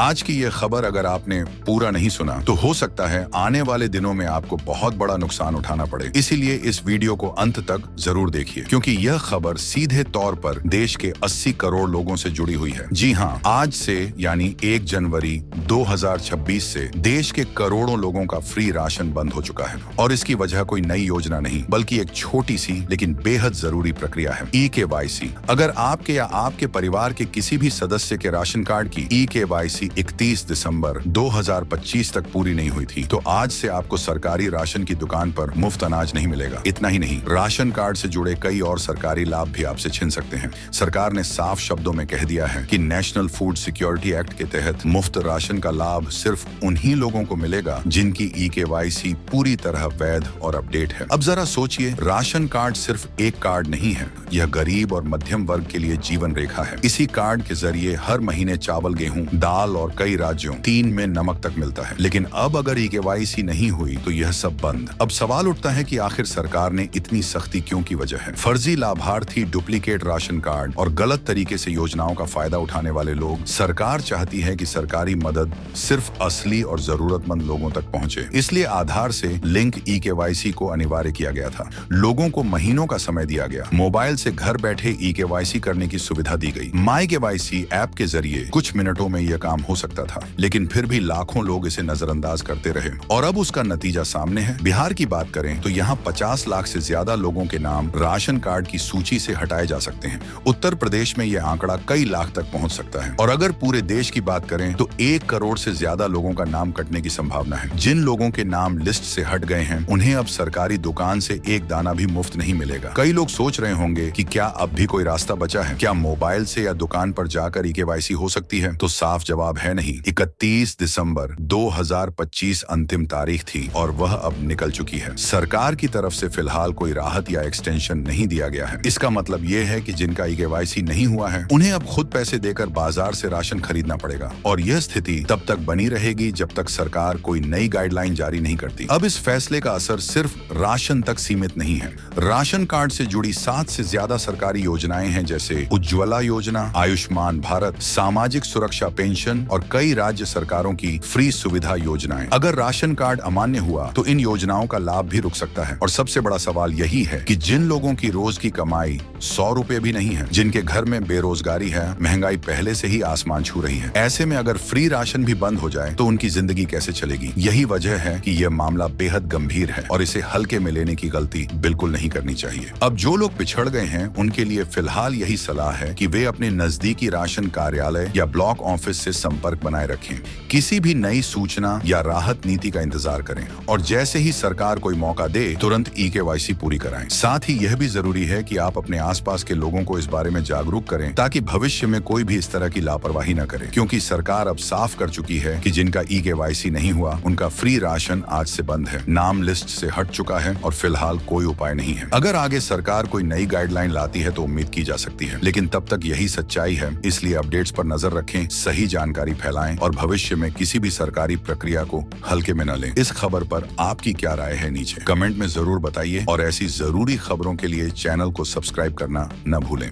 आज की ये खबर अगर आपने पूरा नहीं सुना तो हो सकता है आने वाले दिनों में आपको बहुत बड़ा नुकसान उठाना पड़े। इसीलिए इस वीडियो को अंत तक जरूर देखिए, क्योंकि यह खबर सीधे तौर पर देश के 80 करोड़ लोगों से जुड़ी हुई है। जी हाँ, आज से यानी 1 जनवरी 2026 से देश के करोड़ों लोगों का फ्री राशन बंद हो चुका है। और इसकी वजह कोई नई योजना नहीं, बल्कि एक छोटी सी लेकिन बेहद जरूरी प्रक्रिया है, eKYC। अगर आपके या आपके परिवार के किसी भी सदस्य के राशन कार्ड की eKYC 31 दिसंबर 2025 तक पूरी नहीं हुई थी, तो आज से आपको सरकारी राशन की दुकान पर मुफ्त अनाज नहीं मिलेगा। इतना ही नहीं, राशन कार्ड से जुड़े कई और सरकारी लाभ भी आपसे छिन सकते हैं। सरकार ने साफ शब्दों में कह दिया है कि नेशनल फूड सिक्योरिटी एक्ट के तहत मुफ्त राशन का लाभ सिर्फ उन्हीं लोगों को मिलेगा जिनकी eKYC पूरी तरह वैध और अपडेट है। अब जरा सोचिए, राशन कार्ड सिर्फ एक कार्ड नहीं है, यह गरीब और मध्यम वर्ग के लिए जीवन रेखा है। इसी कार्ड के जरिए हर महीने चावल, गेहूं, दाल और कई राज्यों 3 में नमक तक मिलता है। लेकिन अब अगर eKYC नहीं हुई तो यह सब बंद। अब सवाल उठता है कि आखिर सरकार ने इतनी सख्ती क्यों की वजह है। फर्जी लाभार्थी, डुप्लीकेट राशन कार्ड और गलत तरीके से योजनाओं का फायदा उठाने वाले लोग। सरकार चाहती है कि सरकारी मदद सिर्फ असली और जरूरतमंद लोगों तक पहुंचे। इसलिए आधार से लिंक eKYC को अनिवार्य किया गया था। लोगों को महीनों का समय दिया गया। मोबाइल से घर बैठे eKYC करने की सुविधा दी गई। myKYC ऐप के जरिए कुछ मिनटों में यह काम हो सकता था, लेकिन फिर भी लाखों लोग इसे नजरअंदाज करते रहे और अब उसका नतीजा सामने है। बिहार की बात करें तो यहाँ 50 लाख से ज्यादा लोगों के नाम राशन कार्ड की सूची से हटाए जा सकते हैं। उत्तर प्रदेश में यह आंकड़ा कई लाख तक पहुंच सकता है। और अगर पूरे देश की बात करें तो 1 करोड़ से ज्यादा लोगों का नाम कटने की संभावना है। जिन लोगों के नाम लिस्ट से हट गए हैं, उन्हें अब सरकारी दुकान से एक दाना भी मुफ्त नहीं मिलेगा। कई लोग सोच रहे होंगे कि क्या अब भी कोई रास्ता बचा है, क्या मोबाइल से या दुकान पर जाकर eKYC हो सकती है? तो साफ जवाब है नहीं। 31 दिसंबर 2025 अंतिम तारीख थी और वह अब निकल चुकी है। सरकार की तरफ से फिलहाल कोई राहत या एक्सटेंशन नहीं दिया गया है। इसका मतलब ये है कि जिनका eKYC नहीं हुआ है, उन्हें अब खुद पैसे देकर बाजार से राशन खरीदना पड़ेगा। और यह स्थिति तब तक बनी रहेगी जब तक सरकार कोई नई गाइडलाइन जारी नहीं करती। अब इस फैसले का असर सिर्फ राशन तक सीमित नहीं है। राशन कार्ड से जुड़ी 7 से ज्यादा सरकारी योजनाएं हैं, जैसे उज्ज्वला योजना, आयुष्मान भारत, सामाजिक सुरक्षा पेंशन और कई राज्य सरकारों की फ्री सुविधा योजनाएं। अगर राशन कार्ड अमान्य हुआ तो इन योजनाओं का लाभ भी रुक सकता है। और सबसे बड़ा सवाल यही है कि जिन लोगों की रोज की कमाई 100 रुपए भी नहीं है, जिनके घर में बेरोजगारी है, महंगाई पहले से ही आसमान छू रही है, ऐसे में अगर फ्री राशन भी बंद हो जाए तो उनकी जिंदगी कैसे चलेगी? यही वजह है कि यह मामला बेहद गंभीर है और इसे हल्के में लेने की गलती बिल्कुल नहीं करनी चाहिए। अब जो लोग पिछड़ गए हैं, उनके लिए फिलहाल यही सलाह है कि वे अपने नजदीकी राशन कार्यालय या ब्लॉक ऑफिस से संपर्क बनाए रखें। किसी भी नई सूचना या राहत नीति का इंतजार करें और जैसे ही सरकार कोई मौका दे, तुरंत eKYC पूरी कराएं। साथ ही यह भी जरूरी है कि आप अपने आसपास के लोगों को इस बारे में जागरूक करें, ताकि भविष्य में कोई भी इस तरह की लापरवाही न करे। क्योंकि सरकार अब साफ कर चुकी है कि जिनका eKYC नहीं हुआ, उनका फ्री राशन आज से बंद है, नाम लिस्ट से हट चुका है और फिलहाल कोई उपाय नहीं है। अगर आगे सरकार कोई नई गाइडलाइन लाती है तो उम्मीद की जा सकती है, लेकिन तब तक यही सच्चाई है। इसलिए अपडेट्स पर नजर रखें, सही जानकारी फैलाएं और भविष्य में किसी भी सरकारी प्रक्रिया को हल्के में न लें। इस खबर पर आपकी क्या राय है, नीचे कमेंट में जरूर बताइए और ऐसी जरूरी खबरों के लिए चैनल को सब्सक्राइब करना न भूलें।